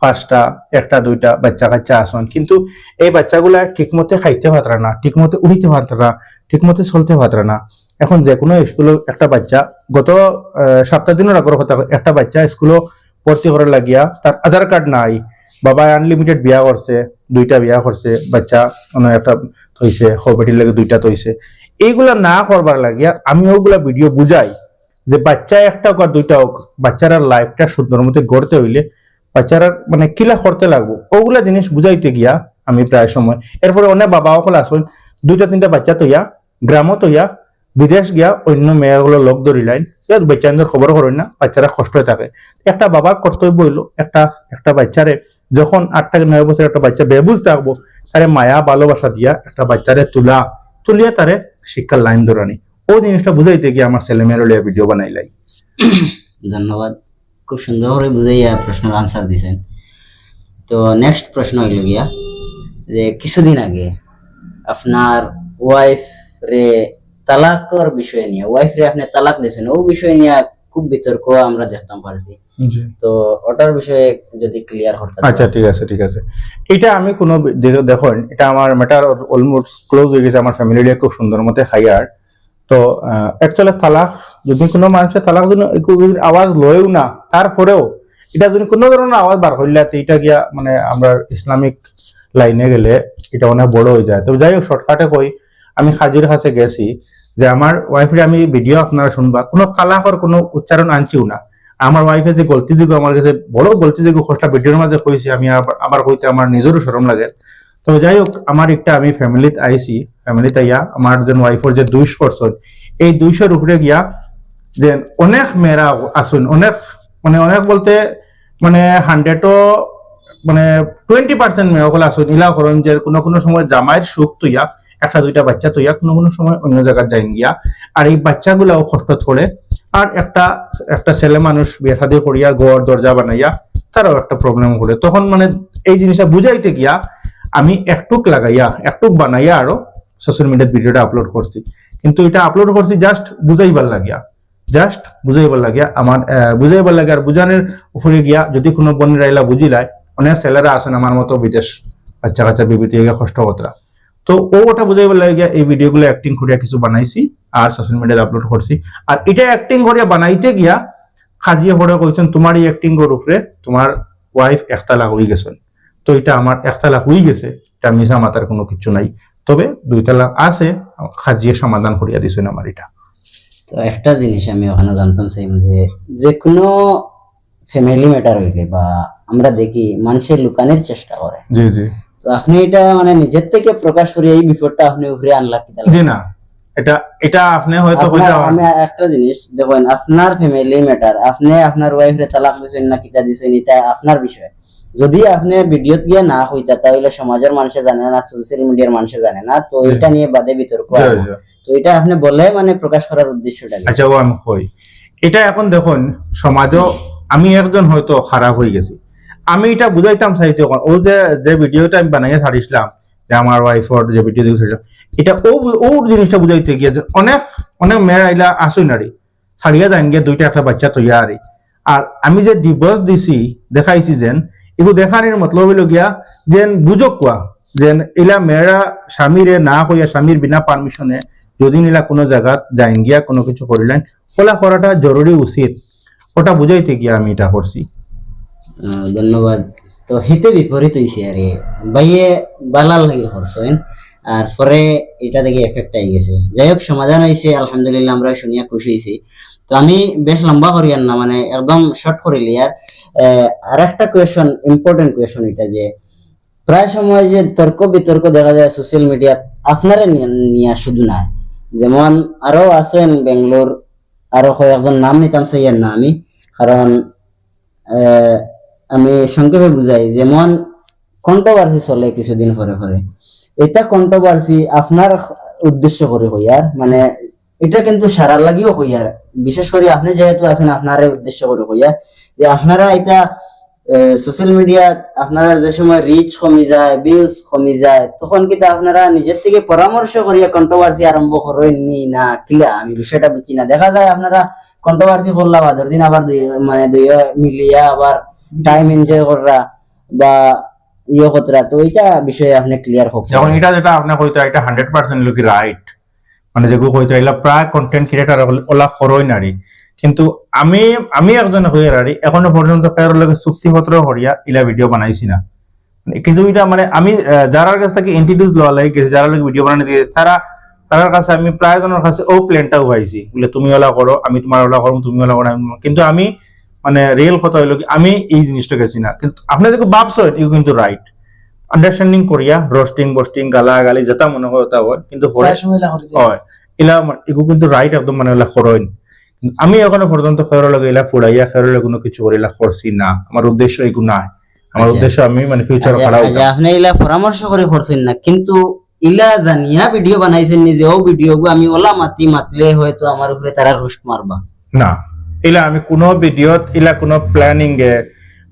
[SPEAKER 1] 5টা 1টা 2টা বাচ্চা কাচ্চা আসেন, কিন্তু এই বাচ্চাগুলা ঠিক মতে খাইতে পারে না, ঠিক মতে উড়িতে পারে না, ঠিক মতে চলতে পারে না। এখন যে কোনো স্কুলে একটা বাচ্চা গত সপ্তাহ দিনের আগের কথা, একটা বাচ্চা স্কুলে ভর্তি করার লাগিয়া তার আধার কার্ড নাই, বাবা আনলিমিটেড বিয়া করছে, 2টা বিয়া করছে, বাচ্চা একটা হইছে হবেটির লাগে 2টা তৈছে, এইগুলা না করবার লাগিয়া আমি ওগুলা ভিডিও বুঝাই যে বাচ্চা একটা হোক আর 2টা হোক বাচ্চারা লাইফটা সুন্দর মতো গড়তে হইলে বাচ্চারা মানে কিলা করতে লাগবো ওগুলা জিনিস বুঝাইতে গিয়া আমি প্রায় সময় এরপরে অনেক বাবা সকল আসুন 2টা 3টা বাচ্চা তৈয়া গ্রামও তৈয়া বিদেশ গিয়া অন্য মেয়েগুলো লোক ধরিলাইন বাচ্চাদের খবর করেন না, বাচ্চারা কষ্ট থাকে। একটা বাবার কর্তব্য হইলো একটা বাচ্চারে যখন 8 থেকে 9 বছর একটা বাচ্চা বেবুঝ থাকবো তারে মায়া ভালোবাসা দিয়া একটা বাচ্চারে তুলিয়া তারে শিক্ষার লাইন ধরানি, ওই জিনিসটা বুঝাইতে গিয়ে আমার ছেলে মেয়ের ভিডিও বানাইলাই।
[SPEAKER 2] ধন্যবাদ, খুব সুন্দর করে বুঝাইয়া প্রশ্নের আনসার দিছেন। তো নেক্সট প্রশ্ন হইল গিয়া যে কিছুদিন আগে আপনার ওয়াইফ রে তালাকের বিষয় নিয়ে, ওয়াইফ রে আপনি তালাক দিয়েছেন ও বিষয় নিয়ে খুব বিতর্ক আমরা দেখতাম পারছি, তো ওটার বিষয়ে যদি ক্লিয়ার করতে।
[SPEAKER 1] আচ্ছা ঠিক আছে এটা আমি কোনো দেখুন এটা আমার ম্যাটার অলমোস্ট ক্লোজ হয়ে গেছে, আমার ফ্যামিলি খুব সুন্দর মতে খাইয়ার। তো অ্যাকচুয়ালি তালাক যদি কোনো মানুষের তালাক যদি আওয়াজ লয়েও না তারপরেও এটা যদি কোনো ধরনের আওয়াজ বার হইলে এটা গিয়া মানে আমরা ইসলামিক লাইনে গেলে এটা অনেক বড় হয়ে যায়। তো যাই হোক শর্টকাটে কই আমি হাজির কাছে গেছি যে আমার ওয়াইফের আমি ভিডিও আপনারা শুনবা কোনো তালাকের কোনো উচ্চারণ আনছিও না, আমার ওয়াইফের যে গলতিযোগ্য আমার কাছে বড় গলতিযোগ্য খোঁজটা ভিডিওর মাঝে কইছি আমি আবার কইতে আমার নিজেরও শরম লাগে। তো যাই হোক আমার একটা আমি ফ্যামিলিতে আইছি, ফ্যামিলিতে ইয়া আমার যে ওয়াইফের যে 200 করছেন এই 200-র উপরে গিয়া যে অনেক মেয়েরা আসুন, অনেক বলতে মানে 100ও মানে 20% মেয়ে সকল আসুন ইলা করেন যে কোনো সময় জামাইয়ের সুখ তুইয়া 1টা 2টা বাচ্চা তৈয়া কোনো সময় অন্য জায়গায় যাই গিয়া আর এই বাচ্চাগুলাও কষ্ট করে আর একটা ছেলে মানুষ বিয়ে শাদী করিয়া ঘর দরজা বানাইয়া তারাও একটা প্রবলেম করে। তখন মানে এই জিনিসটা বুঝাইতে গিয়া আমি একটুক বানাইয়া আরো সোশ্যাল মিডিয়াত ভিডিওটা আপলোড করছি, কিন্তু এটা আপলোড করছি জাস্ট বুঝাইবার লাগিয়া আমার বুঝাইবার লাগে। আর বুঝানোর উপরে গিয়া যদি কোনো বোনের রাইলা বুঝিলায় অনেক ছেলেরা আসেন আমার মতো বিদেশ বাচ্চা কাচ্চা বিবিতে কষ্ট কতরা, তো ওটা বুঝাইবার লাগে গিয়া এই ভিডিওগুলো অ্যাক্টিং করিয়া কিছু বানাইছি আর সোশ্যাল মিডিয়াতে আপলোড করছি। আর এটা অ্যাক্টিং করিয়া বানাইতে গিয়া খাজিয়ে পড়ে কইছেন তোমার এই অ্যাক্টিং এর উপরে তোমার ওয়াইফ একতালাক হয়ে গেছেন, তো এটা আমার একতালাক হয়ে গেছে এটা মিশা মাতার কোনো কিছু নাই, তবে 2 তালাক আছে খাজিয়ে সমাধান করিয়া দিছেন আমার এটা।
[SPEAKER 2] তো একটা জিনিস আমি ওখানে জানতাম চাই যে কোনো ফ্যামিলি ম্যাটার হইলে বা আমরা দেখি মানুষের লুকানোর চেষ্টা করে,
[SPEAKER 1] জি জি,
[SPEAKER 2] তো আপনি এটা মানে নিজের থেকে প্রকাশ করে এই বিপদটা আপনি উপরে আনলা কি?
[SPEAKER 1] জি না এটা এটা আপনি হয়তো
[SPEAKER 2] আপনার
[SPEAKER 1] কইতে
[SPEAKER 2] আমি একটা জিনিস দেখেন, আপনার ফ্যামিলি ম্যাটার, আপনি আপনার ওয়াইফরে তালাক দিছেন না কিতা দিছেন এটা আপনার বিষয়। যদি আপনি ভিডিওত গিয়ে না কইতা তাহলে সমাজের মানুষে জানে না, সোশ্যাল মিডিয়ার মানুষে জানে না, তো এটা নিয়ে বাদে বিতর্ক হয় না। তো এটা আপনি বলে মানে প্রকাশ করার উদ্দেশ্যটা কি?
[SPEAKER 1] আচ্ছা ও আমি কই এটা এখন দেখুন সমাজও আমি একজন হয়তো খারাপ হয়ে গেছি, আমি এটা বুঝাইতাম চাইছি এখন ও যে যে ভিডিওটা আমি বানাইয়া ছাড়িছিলাম যে আমার ওয়াইফর যে ভিডিও দেখেছিলাম এটা ও জিনিসটা বুঝাইতে গিয়ে যে অনেক অনেক মেয়েরা এলা আসুই নারী ছাড়িয়া যান গিয়ে দুইটা একটা বাচ্চা তৈয়া আরি। আর আমি যে ডিভোর্স দিছি দেখাইছি যেন এগুলো দেখানির মতলব হইল গিয়া যেন বুঝক কোয়া যেন এলা মেয়েরা স্বামীরে না কইয়া স্বামীর বিনা পারমিশনে যদি নিলা কোনো জায়গা যাইন গিয়া কোনো কিছু করিলেন ওলা করাটা জরুরি উচিত, ওটা বুঝাইতে গিয়া আমি এটা করছি।
[SPEAKER 2] ধন্যবাদ। তো হিতে বিপরীত হইছে আরে ভাইয়ে বালাল লাগে করছেন, আর পরে এটা থেকে এফেক্ট আই গেছে। যাই হোক সমাধান হয়েছে আলহামদুলিল্লাহ, আমরা শুনিয়া খুশি হয়েছি। তো আমি বেশ লম্বা করিয়ার না, মানে একদম শর্ট করিলি। আর একটা কোয়েশন, ইম্পর্টেন্ট কোয়েশন এটা যে প্রায় সময় যে তর্ক বিতর্ক দেখা যায় সোশ্যাল মিডিয়া আপনারা নিয়ে শুধু না, যেমন আরো আছেন বেঙ্গলোর, আরো কয়েকজন নাম নিতাম চাইয়ার না আমি, কারণ আমি সংক্ষেপে বুঝাই। যেমন কন্ট্রোভার্সি চলে কিছুদিন পরে পরে, এটা কন্ট্রোভার্সি আপনার উদ্দেশ্য করে হইয়ার, মানে এটা কিন্তু সারার লাগিও হইয়ার, বিশেষ করে আপনি যেহেতু আছেন আপনার উদ্দেশ্য করে হইয়ার যে আপনারা এটা সোশ্যাল মিডিয়া আপনারা যে সময় রিচ কমি যায়, ভিউজ কমি যায়, তখন কিন্তু আপনারা নিজের থেকে পরামর্শ করিয়া কন্ট্রোভার্সি আরম্ভ করেননি না কিলা? আমি বিষয়টা বুঝছি না। দেখা যায় আপনারা কন্ট্রোভার্সি করলা বাদর দিন আবার মানে দুই মিলিয়া আবার টাইম এনজয় করা বা ইয়ে কতরা, তো ওইটা বিষয়ে আপনি ক্লিয়ার হোক।
[SPEAKER 1] যখন এটা যেটা আপনি কইতো এটা 100% লোকি রাইট, মানে যেগুলো কইতো এগুলা প্রায় কন্টেন্ট ক্রিয়েটার ওলা ফরই নারী, কিন্তু আমি আমি একজন হয়ে নারী এখনো পর্যন্ত কারোর লগে চুক্তিপত্র হরিয়া ইলা ভিডিও বানাইছি না। কিন্তু এটা মানে আমি যারার কাছ থেকে ইন্ট্রোডিউস লওয়া লাগে গেছি, যারা লোক ভিডিও বানাতে গেছে তারার কাছে আমি প্রায় জনের কাছে ও প্ল্যানটাও পাইছি, বলে তুমি ওলা করো আমি তোমার ওলা করো, তুমি ওলা করো। কিন্তু আমি মানে রিয়েল কথা হইলো কি আমি এই জিনিসটা গেছি না। কিন্তু আপনি দেখো ভাবছেন এগুলো কিন্তু রাইট, আন্ডারস্ট্যান্ডিং করিয়া রোস্টিং বোস্টিং গালা গালি যেটা মনে হয় তা হয়, কিন্তু
[SPEAKER 3] প্রায় সময় লা করে দেয়।
[SPEAKER 1] হয় এলা এগুলো কিন্তু রাইট একদম মানে ওলা করইন। আমি এখনো পর্যন্ত খেয়ার লাগে এলা ফুড়াইয়া খেয়ার লাগে কোনো কিছু করে এলা করছি না, আমার উদ্দেশ্য এগুলো নাই। আমার উদ্দেশ্য আমি মানে ফিউচার খারাপ
[SPEAKER 2] আপনি ইলা পরামর্শ করে করছেন না, কিন্তু ইলা জানিয়া ভিডিও বানাইছেন নিজে, ও ভিডিও গো আমি ওলা মাতলে হয়তো আমার উপরে তারা রোস্ট মারবা
[SPEAKER 1] না। এলা আমি কোনো ভিডিওত ইলা কোনো প্ল্যানিং এ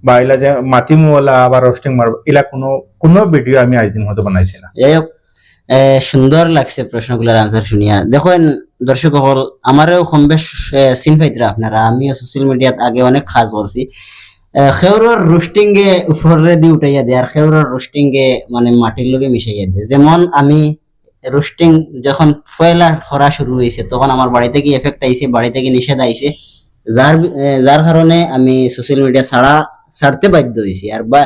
[SPEAKER 1] বা ইলা যে মাতিমওয়ালা বা রোস্টিং মারব ইলা কোনো ভিডিও আমি আজ দিন হয়তো বানাইছি না।
[SPEAKER 2] যাই হোক সুন্দর লাগছে প্রশ্নগুলোর আনসার শুনিয়া। দেখেন দর্শক হল আমারও কম বেশ সিন পাইতরা আপনারা, আমিও সোশ্যাল মিডিয়াত আগে অনেক কাজ করছি। খেউরর রোস্টিং এ উপরে দিয়ে উঠাইয়া দেয় আর খেউরর রোস্টিং এ মানে মাটির লগে মিশাইয়া দেয়। যেমন আমি রোস্টিং যখন পয়লা করা শুরু হয়েছে তখন আমার বাড়ি থেকে এফেক্ট আইছে, বাড়ি থেকে নিষেধ আইছে, যার কারণে আমি সোশ্যাল মিডিয়া ছাড়তে বাধ্য হয়েছি। আর বা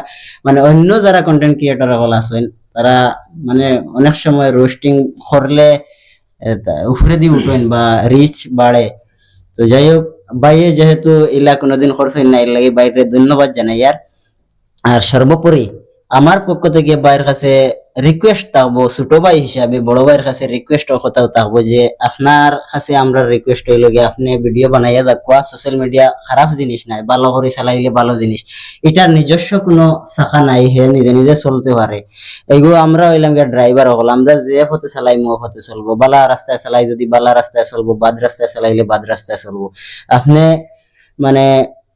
[SPEAKER 2] মানে অন্য যারা কন্টেন্ট ক্রিয়েটর হল আছেন তারা মানে অনেক সময় রোস্টিং করলে উপরে দিয়ে উঠেন বা রিচ বাড়ে। তো যাই হোক বাইরে যেহেতু ইলা কোনোদিন করছেন না, এর লাগে বাইরে ধন্যবাদ জানাই। আর সর্বোপরি আমার পক্ষ থেকে বাইরের কাছে রিকোয়েস্ট থাকবো, ছোট ভাই হিসাবে বড় ভাইয়ের কাছে রিকোয়েস্ট কথাও থাকবো যে আপনার কাছে আমরা রিকোয়েস্ট হইল গিয়ে আপনি ভিডিও বানাইয়া দেখবা। সোশ্যাল মিডিয়া খারাপ জিনিস নাই, ভালো করে চালাইলে ভালো জিনিস, এটার নিজস্ব কোনো শাখা নাই, হে নিজে নিজে চলতে পারে। এগুলো আমরা হইলাম গিয়ে ড্রাইভার হল, আমরা যে পথে চালাই মো পথে চলবো, বালা রাস্তায় চালাই যদি বালা রাস্তায় চলবো, বাদ রাস্তায় চালাইলে বাদ রাস্তায় চলবো। আপনি মানে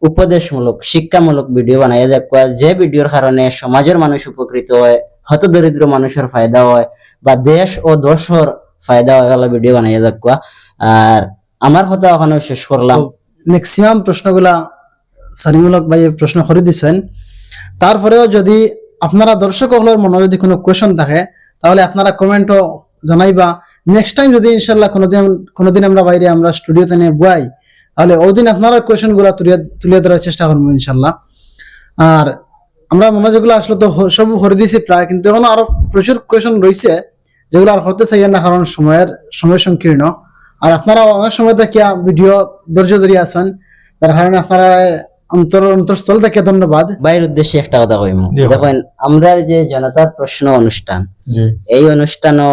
[SPEAKER 2] উপদেশমূলক শিক্ষামূলক ভিডিও বানাইয়া দেখবা, যে ভিডিওর কারণে সমাজের মানুষ উপকৃত হয়, হত দরিদ্র মানুষের ফায়দা হয় বা দেশ ও দর্শর ফায়দা হয়, ওলা ভিডিও বানাইয়া দেখবা। আর আমার কথা ওখানে শেষ করলাম।
[SPEAKER 3] ম্যাক্সিমাম প্রশ্নগুলা সারিমূলক ভাই প্রশ্ন করে দিচ্ছেন। তারপরেও যদি আপনারা দর্শক হলের মনে যদি কোনো কোয়েশন থাকে তাহলে আপনারা কমেন্টও জানাইবা। নেক্সট টাইম যদি ইনশাল্লাহ কোনোদিন আমরা বাইরে আমরা স্টুডিওতে নিয়ে বই, তাহলে ওদিন আপনারা কোয়েশন গুলা তুলে ধরার চেষ্টা করবো ইনশাল্লাহ। আর আমরা মনে যেগুলো আসলে তো সব করে দিয়েছি প্রায়, কিন্তু এখন আরো প্রচুর কোয়েশন রয়েছে যেগুলো আর করতে চাই না, কারণ সময় সংকীর্ণ। আর আপনারা অনেক সময় দেখিয়া ভিডিও ধৈর্য ধরে আছেন, তার কারণে আপনারা অন্তরস্থল থেকে ধন্যবাদ।
[SPEAKER 2] বাইরের উদ্দেশ্যে একটা কথা কইমু, দেখেন আমরা যে জনতার প্রশ্ন অনুষ্ঠান, এই অনুষ্ঠানও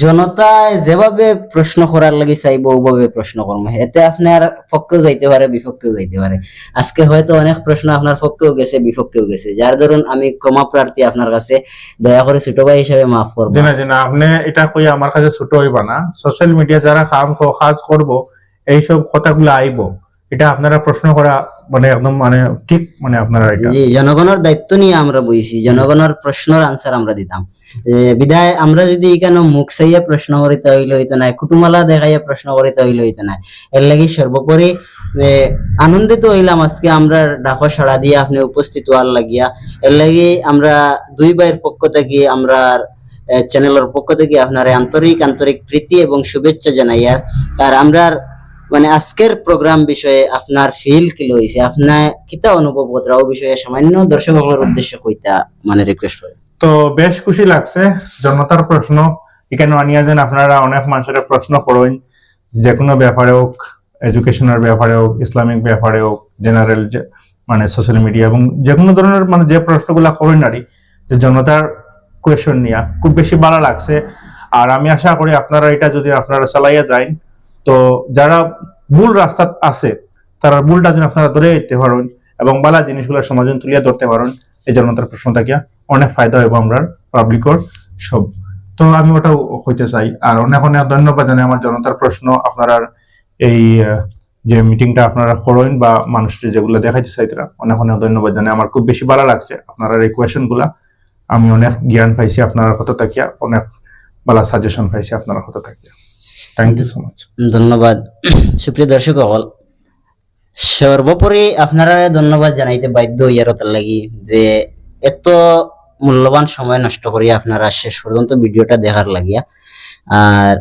[SPEAKER 2] জনতায় যেভাবে প্রশ্ন করার লাগি চাইবো ওভাবে প্রশ্ন করবো, এতে আপনার পক্ষেও যাইতে পারে বিপক্ষেও যাইতে পারে। আজকে হয়তো অনেক প্রশ্ন আপনার পক্ষেও গেছে বিপক্ষেও গেছে, যার ধরুন আমি ক্ষমা প্রার্থী আপনার কাছে, দয়া করে ছোট ভাই হিসেবে মাফ করবো।
[SPEAKER 1] জি না আপনি এটা কই আমার কাছে ছোট হইবা না। সোশ্যাল মিডিয়া যারা কাজ করব এইসব কথাগুলো আইব, এটা আপনারা প্রশ্ন করা মানে একদম মানে ঠিক মানে আপনারা এটা
[SPEAKER 2] জি, জনগণের দায়িত্ব নিয়ে আমরা বইছি, জনগণের প্রশ্নের আনসার আমরা দিতাম। বিদায় আমরা যদি এখানে মুখ চাইয়া প্রশ্ন করিতে হইলে হইতো না, কুটুমালা দেখাইয়া প্রশ্ন করিতে হইলে হইতো না। এর লাগি সর্বোপরি আনন্দিত হইলাম আজকে আমরা ডাকো সাড়া দিয়ে আপনি উপস্থিত হওয়ার লাগিয়া। এর লাগি আমরা দুই ভাইয়ের পক্ষ থেকে, আমরা চ্যানেলের পক্ষ থেকে আপনার আন্তরিক প্রীতি এবং শুভেচ্ছা জানাইয়া। আর আমরা মানে আজকের প্রোগ্রাম বিষয়ে আপনার ফিল কি লইছে, আপনার কিতা অনুভব করা ও বিষয়ে সামান্য দর্শকদের উদ্দেশ্যে কইতা মানে রিকোয়েস্ট করি।
[SPEAKER 1] তো বেশ খুশি লাগছে জনতার প্রশ্ন এখানে আনিয়া যেন আপনারা অনেক মানুষের প্রশ্ন করেন, যে কোনো ব্যাপারে হোক, এডুকেশনের ব্যাপারে হোক, ইসলামিক ব্যাপারে হোক, জেনারেল মানে সোশ্যাল মিডিয়া এবং যে কোনো ধরনের মানে যে প্রশ্নগুলা করেন নারী, যে জনতার কোয়েশন নিয়ে খুব বেশি ভালো লাগছে। আর আমি আশা করি আপনারা এটা যদি আপনারা চালাইয়া যান, তো যারা ভুল রাস্তা আছে তারা ভুলটা যেন আপনারা ধরে দিতে পারেন এবং বালা জিনিসগুলো সমাজে তুলিয়া ধরতে পারেন, এই জনতার প্রশ্ন থেকে অনেক ফায়দা হইব আমরা পাবলিকর সব। তো আমি ওটাও হইতে চাই। আর অনেক অনেক ধন্যবাদ জানাই আমার জনতার প্রশ্ন আপনারা এই যে মিটিংটা আপনারা করেন বা মানুষের যেগুলো দেখাইতে চাইতরা, অনেক অনেক ধন্যবাদ জানাই। আমার খুব বেশি ভালো লাগছে আপনারা এই কোয়েশন গুলা, আমি অনেক জ্ঞান পাইছি আপনারা কত থাকিয়া, অনেক ভালো সাজেশন পাইছি আপনারা কত থাকিয়া। Thank you so much.
[SPEAKER 2] ধন্যবাদ। সুপ্রিয় দর্শক হল, সর্বোপরি আপনারা ধন্যবাদ জানাইতে বাধ্য ইয়ার লাগি যে এত মূল্যবান সময় নষ্ট করিয়া আপনারা শেষ পর্যন্ত ভিডিওটা দেখার লাগিয়া। আর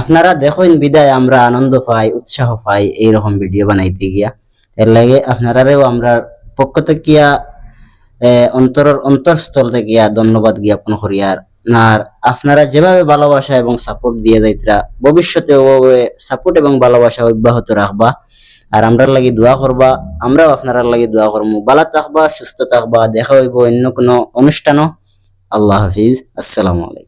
[SPEAKER 2] আপনারা দেখেন বিদায় আমরা আনন্দ পাই, উৎসাহ পাই এইরকম ভিডিও বানাইতে গিয়া। এর লাগে আপনারাও আমরা পক্ষ থেকে অন্তরস্থল থেকে ধন্যবাদ জ্ঞাপন করি। আর আপনারা যেভাবে ভালোবাসা এবং সাপোর্ট দিয়ে যাইতরা, ভবিষ্যতে ওভাবে সাপোর্ট এবং ভালোবাসা অব্যাহত রাখবা। আর আমরা লাগি দোয়া করবা, আমরাও আপনারা লাগি দোয়া করবো। ভালো থাকবা, সুস্থ থাকবা, দেখা হইব অন্য কোনো অনুষ্ঠানও। আল্লাহ হাফিজ, আসসালামু আলাইকুম।